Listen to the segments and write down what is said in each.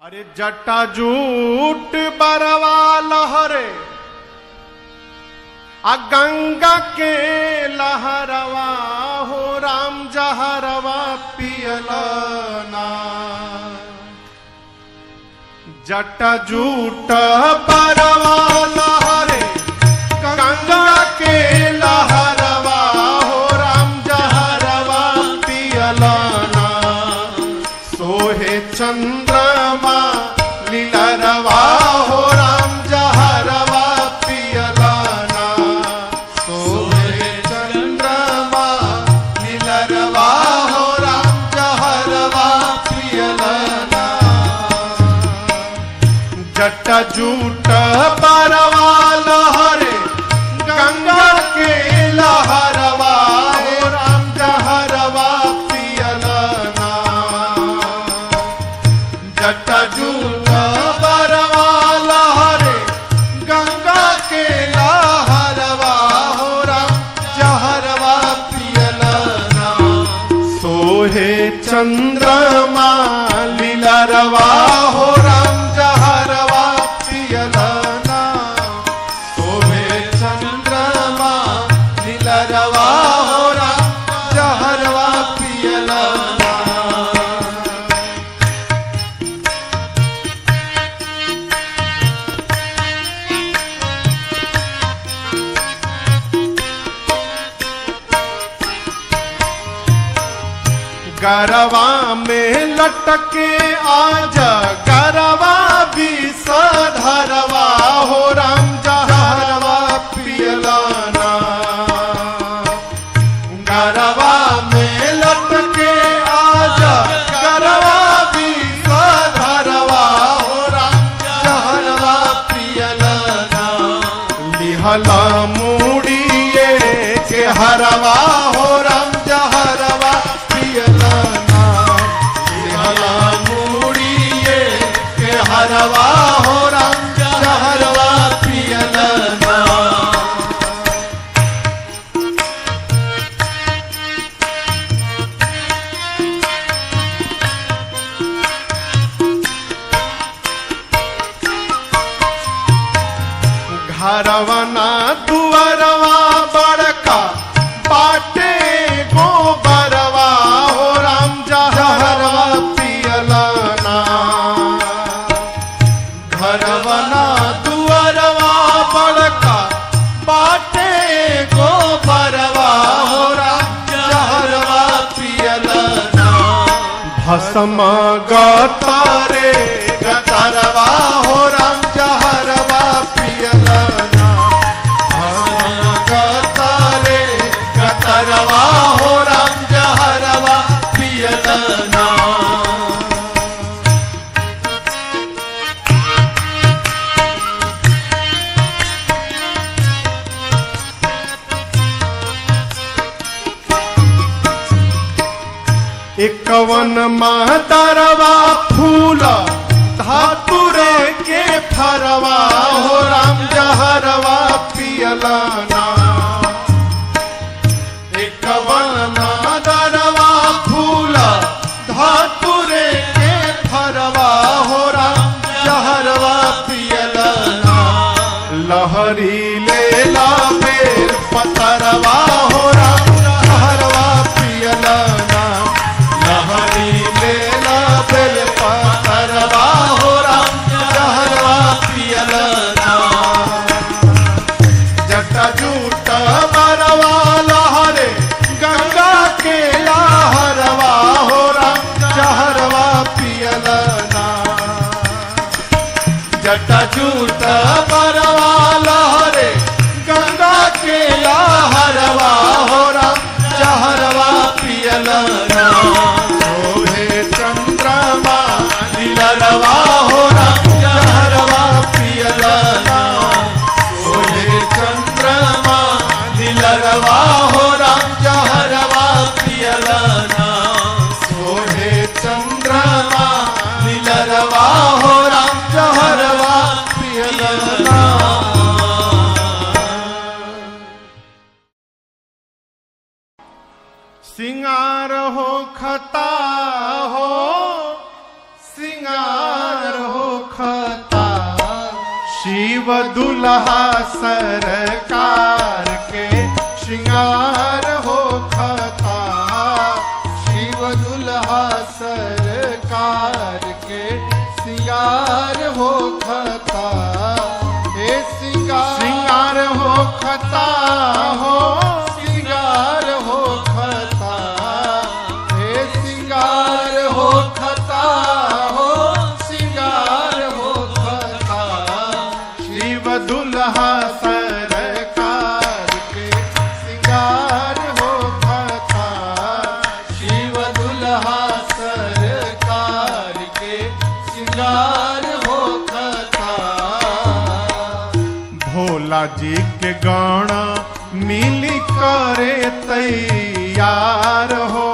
अरे जटा जूट बरवा लहरे आ गंगा के लहरवा हो राम जहरवा पियलना। जटा जूट बरवा लहरे गंगा के लहरवा हो राम जहरवा पियलना। सोहे चंद्रमा लीलरवा हो राम जहरवा पियलना। सोहे चंद्रमा लीलरवा हो राम जहरवा पियलना। जटा जूट बरवा लहरे गंगा के लहरवा हो राम जहरवा पियलना। जटा जूट बरवा लहरे गंगा के लहरवा हो राम जहरवा पियलना। सोहे चंद्रमा लीलरवा हो राम जहरवा पियलना। सोहे चंद्रमा लीलरवा हो राम जहरवा पियलना। गरवा में लटके आज गरवा भी सधरवा हो राम जहरवा पियलना। गरवा में लटके आज गरवा भी सधरवा हो राम जहरवा पियलना। लिहला मुड़िए के हरवा हो राम जहरवा पियलना। लिहला मुड़िए के हरवा हो राम जहरवा पियलना। घरवना दुअरवा बड़का बाटे गोबरवा हो राम जहरवा पियलना। घरवना दुअरवा बड़का बाटे गोबरवा हो राम जहरवा पियलना। भस्म गतरे गतरवा हो राम जहरवा पियलना। भस्म गतरे गतरवा हो राम जहरवा पियलना। एकवन मातरवा फूल धातुरे के फरवा हो राम जहरवा पियलना। एकवन मातरवा फूल धातुरे के फरवा हो राम जहरवा पियलना। लहरी लेला बेर पतरवा हो राम जहरवा पियलना। लहरी लेला बेल पतरवा हो राम जहरवा पियलना। जटा शिव दुल्हा सरकार के श्रृंगार हो खता। शिव दुल्हा सरकार के श्रृंगार हो खता। हे श्रृंगार हो खता हो, श्रृंगार हो खता। हे श्रृंगार हो खता हो, श्रृंगार हो खता। शिव दुल्हा सरकार के श्रृंगार हो खता। शिव दुल्हा सरकार के श्रृंगार हो खता। भोला जी के गण मिली करे तैयार हो।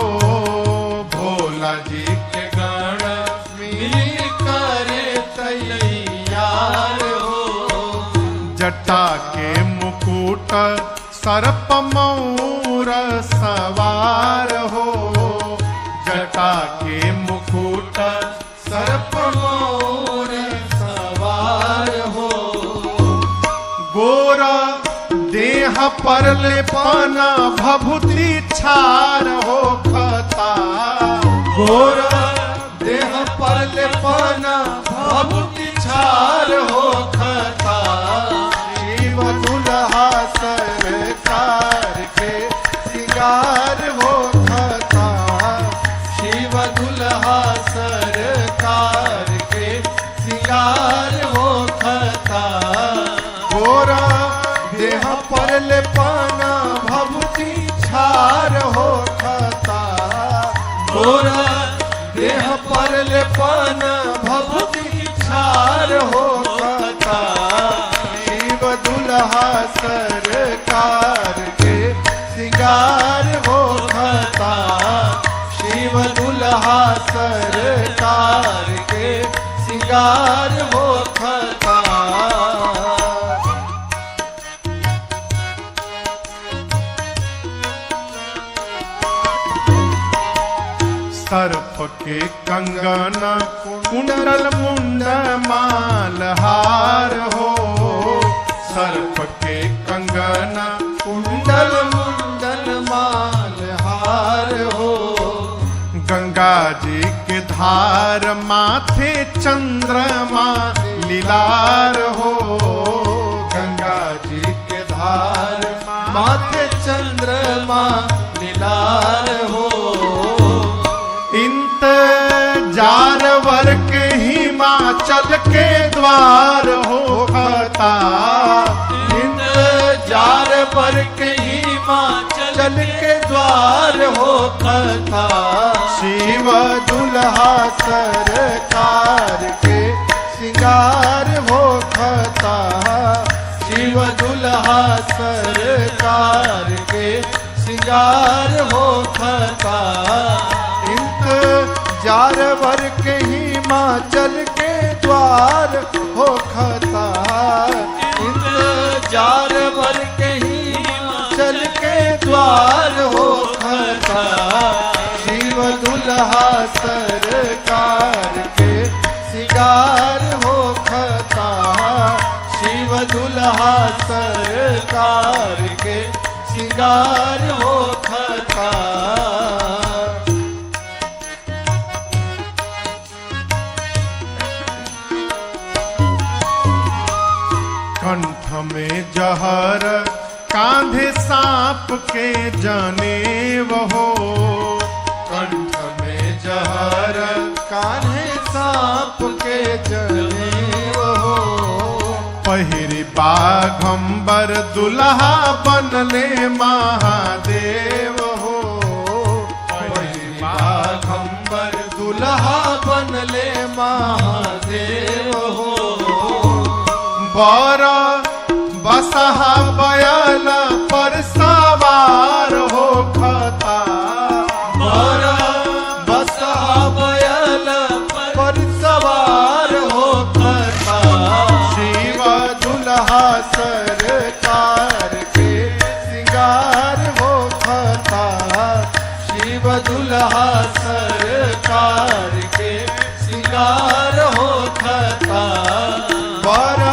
भोला जी के गण मिली करे तैयार हो। जटा के मुकुट सर्प मयूर सवार हो। जटा के मुकुट सर्प मयूर सवार हो। गोरा देह पर लेपना भभूति छार हो खता। गोरा देह पर लेपना भभूति छार हो खता। शिव दुल्हा सरकार के श्रृंगार हो खता। शिव दुल्हा सरकार के श्रृंगार हो खता। गोरा देह पर लेपना भभूति छार हो खता। गोरा देह पर लेपना भभूति छार हो खता। शिव दुल्हा सरकार के श्रृंगार हो खता। शिव दुल्हा सरकार के श्रृंगार हो खता। सर्प के कंगन कुंडल मुंड मालहार हो। सर्प के कंगन कुंडल मुंडल मालहार हो। गंगा जी के धार माथे चंद्रमा लीलार हो। गंगा जी के धार माथे चंद्रमा लीलार हो। इंतजार वर्ग हिमाचल के द्वार हो खता। इंतजार वर्ग हिमाचल के द्वार हो खता। शिव दुल्हा सरकार के श्रृंगार हो खता। शिव दुल्हा सरकार के श्रृंगार हो खता। इंतजार वर्ग हिमाचल के द्वार हो खता। इंतजार वर्ग हिमाचल के द्वार हो खता। शिव दुल्हा सरकार के श्रृंगार हो खता। शिव दुल्हा सरकार के श्रृंगार हो खता। कंठ में जहर कांधे सांप के जनेव हो। कंठ में जहर कान्हे सांप के जनेव हो। पहिरी बाघंबर दुल्हा बनले महादेव हो। पहिरी बाघंबर दुल्हा बनले महादेव हो। बर बसहा बयल पर सवार हो खता। बर बसहा बयल पर सवार हो खता। शिव दुल्हा सरकार के श्रृंगार हो खता। शिव दुल्हा सरकार के श्रृंगार हो खता। बर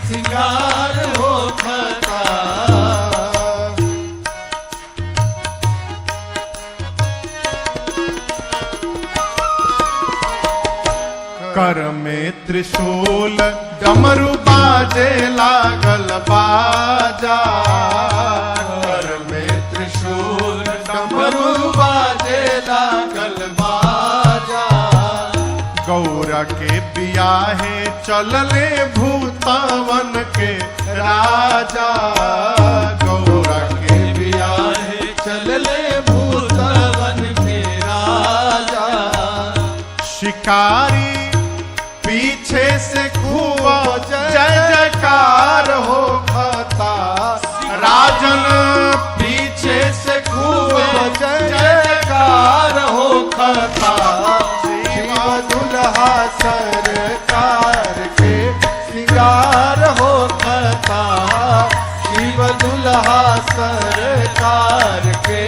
सिंगार हो खता। कर में त्रिशूल डमरू बाजे लागल बाजा। कर में त्रिशूल डमरू बाजे लागल बाजा। गौरा के बियाहे चलले भूतावन के राजा। गौरा के बियाहे चलले भूतावन के राजा। शिकारी पीछे से खूब जय जयकार हो खता। राजन पीछे से खूब जय जयकार हो खता। शिव दुल्हा सरकार के सिंगार हो खता। शिव दुल्हा सरकार के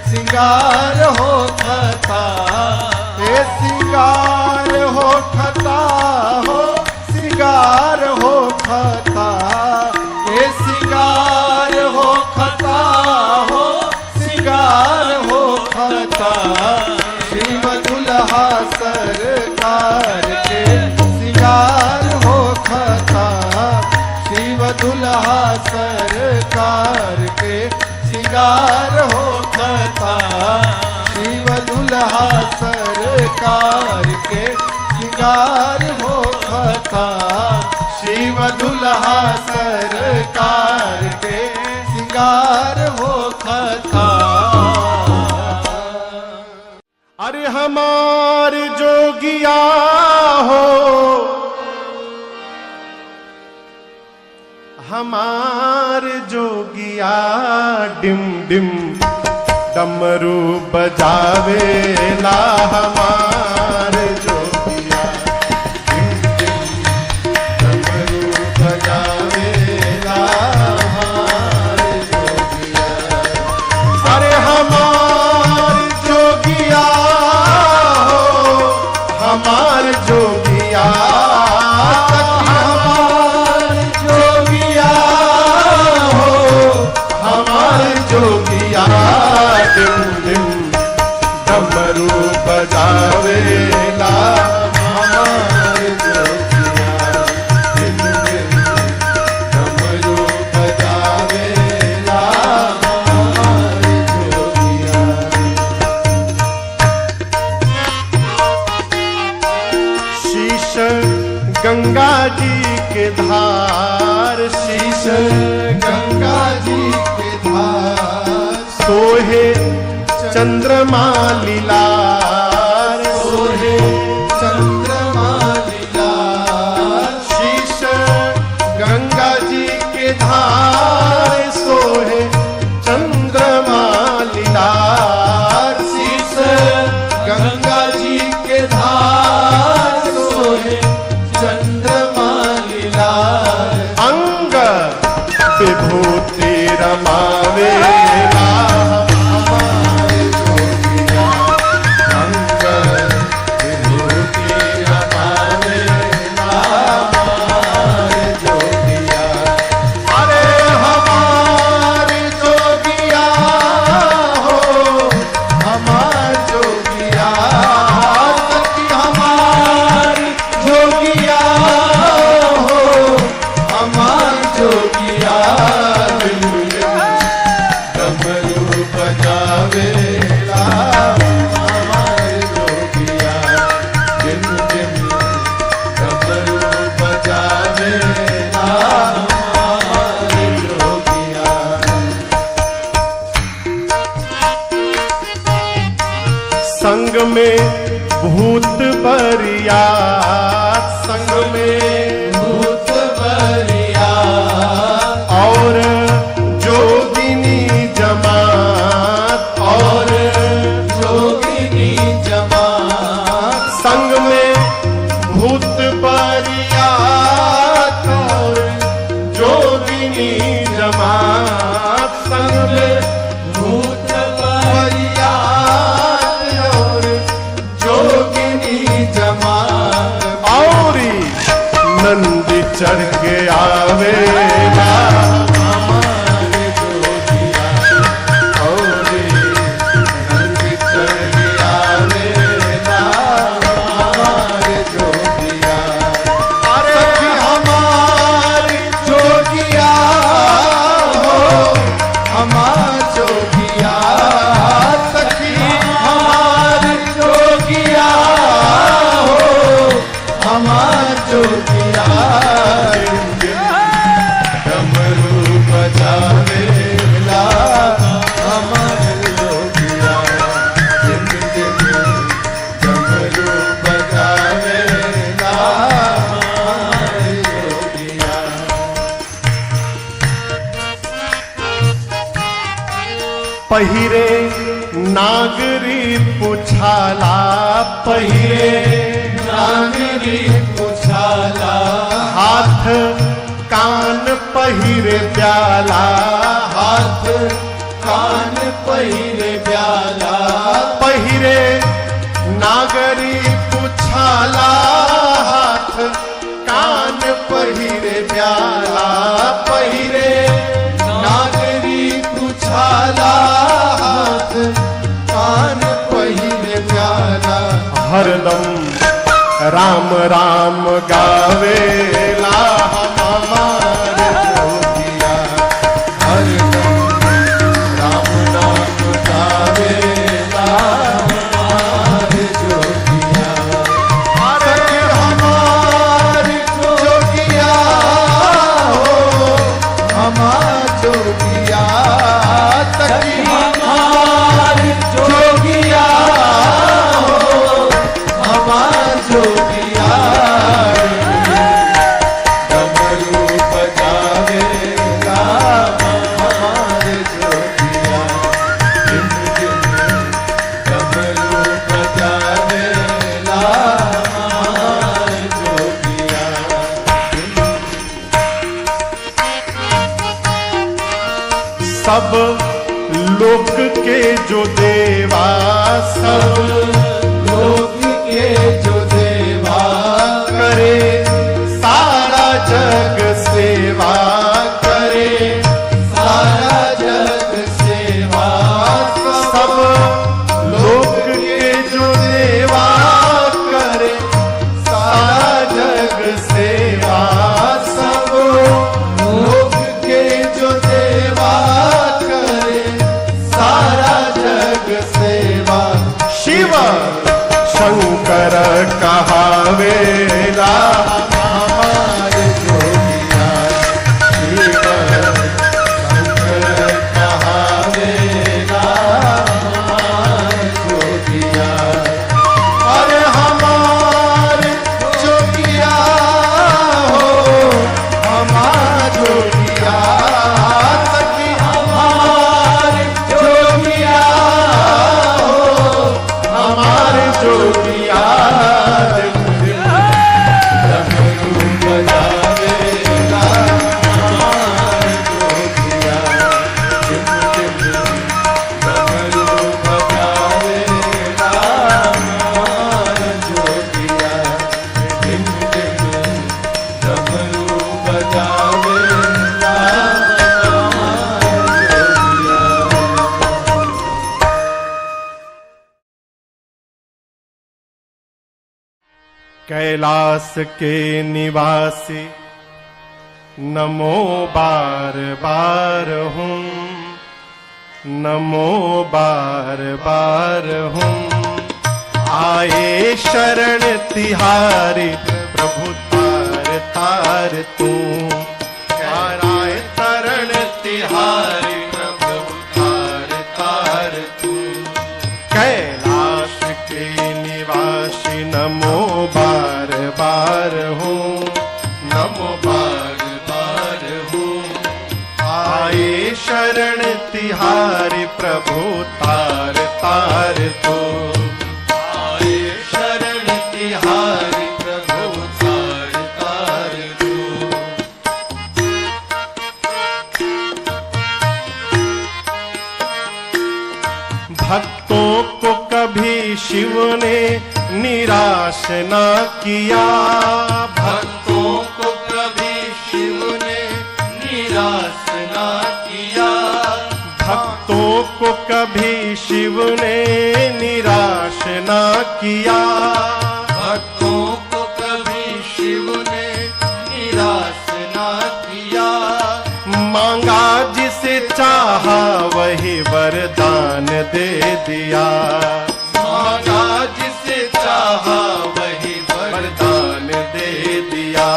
सिंगार हो खता। हे सिंगार हो खता हो सिंगार हो खता। हे सिंगार हो खता हो सिंगार हो खता। शिव दुल्हा सरकार के सिंगार हो खता। शिव दुल्हा सरकार के सिंगार हो खता। शिव दुल्हा सरकार के सिंगार हो खता। शिव दुल्हा सरकार के सिंगार हो खता। अरे हमार जोगिया हो हमार जोगिया डिम डिम डमरू बजावेला। हमार जोगिया डिम डिम डमरू बजावेला। हमार जोगिया अरे हमार जोगिया हो हमार जोगिया। हमार जोगिया हो हमार जोगिया डिम डिम डमरू बजावेला। हमार जोगिया डिम डिम डमरू बजावेला। हमार जोगिया शीश गंगा जी के धार। शीश गंगा जी के धार। सोहे चंद्रमा लीलार। सोहे चंद्रमा लीलार। शीश गंगा जी के धार। सोहे चंद्रमा लीलार। शीश गंगा जी के धार। सोहे चंद्रमा लीलार। अंग विभूति रमावेला। हमार जोगिया अंग विभूति रमावेला। हमार जोगिया अरे हमार जोगिया हो हमार जोगिया। सखी हमार जोगिया हो हमार जोगिया। डमरू बजावेला। हमार जोगिया डिम डिम डमरू बजावेला। हमार जोगिया संग में भूत बरियात। संग में भूत बरियात और बजावेला हमारे जोगिया और रंग चढ़िया वेला हमारे जोगिया। अरे हमारे जोगिया हो हमार जोगिया सखी हमार जोगिया हो हमार जोगिया। डमरू बजावेला हमार जोगिया जिम जिम डमरू बजावेला हमार जोगिया। पहिरे नागरी पुछाला पहिरे नागरी पुछाला हाथ कान पहिरे प्याला हाथ कान पहिरे प्याला। पहिरे नागरी पुछाला हाथ कान पहिरे प्याला पहिरे नागरी पुछाला हाथ कान पहिरे प्याला। हरदम राम राम गावेला हमारे जोगिया हरदम राम नाम गावेला हमारे जोगिया। अरे हमारे जोगिया हो हमार जोगिया सखी हमार जोगिया हो हमार जोगिया। डमरू बजावेला हमारे जोगिया जिम जिम डमरू बजावेला हमारे जोगिया। सब लोक के जो देवा सब लोक के जो देवा करे सारा जग सेवा करे सारा जग सेवा। सब लोक के जो देवा करे सारा जग सेवा। सब लोक के जो देवा करे सारा जग सेवा। शिव शंकर कहावेला हमारे जोगिया शिव शंकर कहावेला हमारे जोगिया। अरे हमारे जोगिया हो हमार जोगिया सखी हमारे जोगिया हो हमारे जोगिया। डमरू बजावेला हमारे जोगिया जिम जिम डमरू बजावेला हमारे जोगिया जिम जिम डमरू बजावेला हमारे जोगिया। कैलाश के निवासी नमो बार बार हूँ नमो बार बार हूँ। आए शरण तिहारी प्रभु तार तार तू आए शरण तिहारी प्रभु तार तार तू। कैलाश के निवासी नमो बार बार हूँ नमो बार बार हूँ। आए शरण तिहारी प्रभु तार तार तू आए शरण तिहारी प्रभु तार तार तू। भक्तों को कभी शिव ने निराश ना किया भक्तों को कभी शिव ने को कभी शिव ने निराश ना किया, भक्तों को कभी शिव ने निराश ना किया। मांगा जिसे चाहा वही वरदान दे दिया, मांगा जिसे चाहा वही वरदान दे दिया।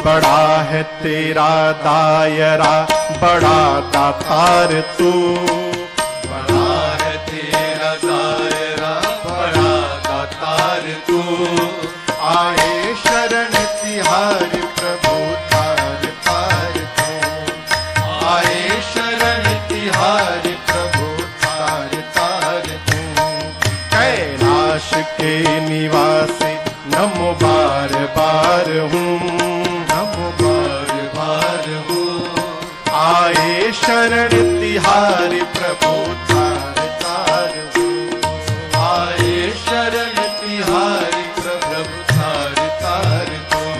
बड़ा है तेरा दायरा, बड़ा दातार तू, बड़ा है तेरा दायरा, बड़ा दातार तू। आए शरण तिहारी प्रभु तार तार तू, आए शरण तिहारी प्रभु तार तार तू। कैलाश के निवासी नमो बार बार हूँ, नमो बार बार हूँ। आए शरण तिहारी प्रभु तार तार हूँ, आए शरण तिहारी प्रभु तार तार हूँ।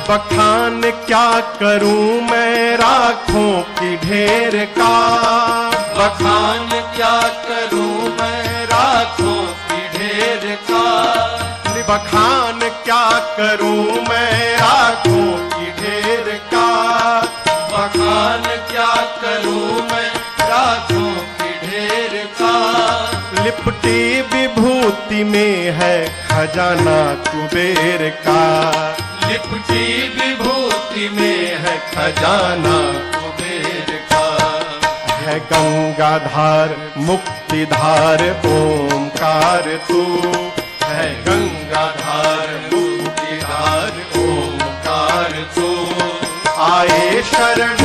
बखान क्या करूं मैं राखों की ढेर का, बखान क्या करूं मैं राखों की ढेर का। बखान क्या करूं मैं राखों की ढेर का, बखान क्या करूं मैं राखों की ढेर का। लिपटी विभूति में है खजाना कुबेर का, लिपटी विभूति में है खजाना कुबेर का। है गंगाधार मुक्तिधार ओमकार तू, है गंगाधार मुक्तिधार ओमकार तू। आए शरण